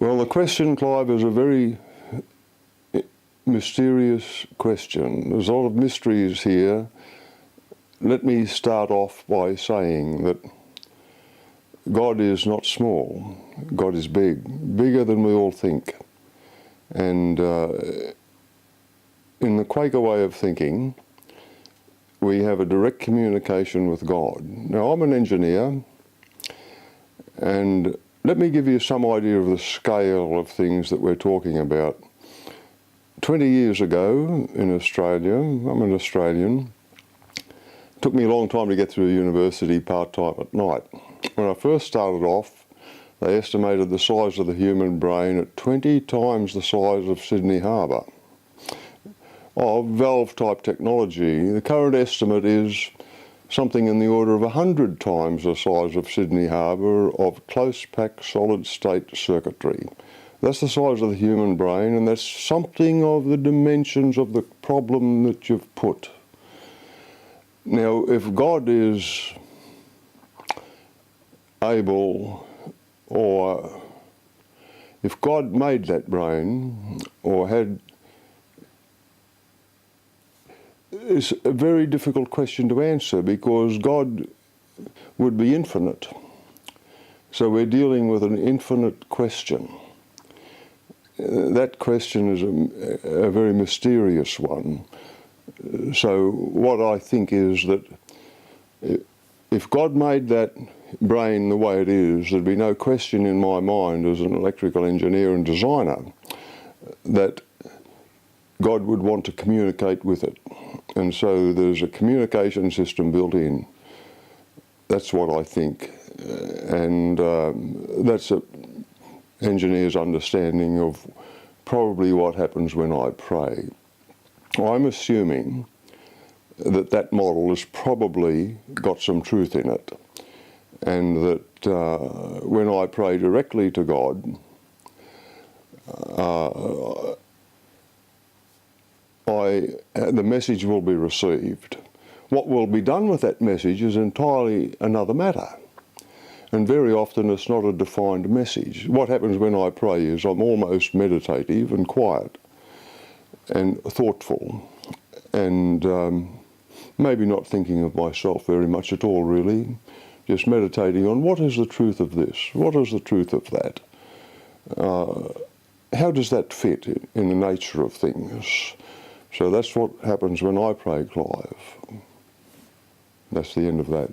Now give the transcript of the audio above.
Well, the question, Clive, is a very mysterious question. There's a lot of mysteries here. Let me start off by saying that God is not small. God is big, bigger than we all think. And in the Quaker way of thinking, we have a direct communication with God. Now, I'm an engineer, and let me give you some idea of the scale of things that we're talking about. 20 years ago in Australia, I'm an Australian, it took me a long time to get through university part-time at night. When I first started off, they estimated the size of the human brain at 20 times the size of Sydney Harbour. Of valve-type technology, the current estimate is something in the order of 100 times the size of Sydney Harbour of close-packed solid-state circuitry. That's the size of the human brain, and that's something of the dimensions of the problem that you've put. Now, if God is able, or if God made that brain, or had, it's a very difficult question to answer, because God would be infinite. So we're dealing with an infinite question. That question is a very mysterious one. So what I think is that if God made that brain the way it is, there'd be no question in my mind as an electrical engineer and designer that God would want to communicate with it. And so there's a communication system built in. That's what I think. And that's an engineer's understanding of probably what happens when I pray. I'm assuming that that model has probably got some truth in it, and that when I pray directly to God, the message will be received. What will be done with that message is entirely another matter. And very often it's not a defined message. What happens when I pray is I'm almost meditative and quiet and thoughtful, and maybe not thinking of myself very much at all, really. Just meditating on what is the truth of this? What is the truth of that? How does that fit in the nature of things? So that's what happens when I pray, Clive. That's the end of that.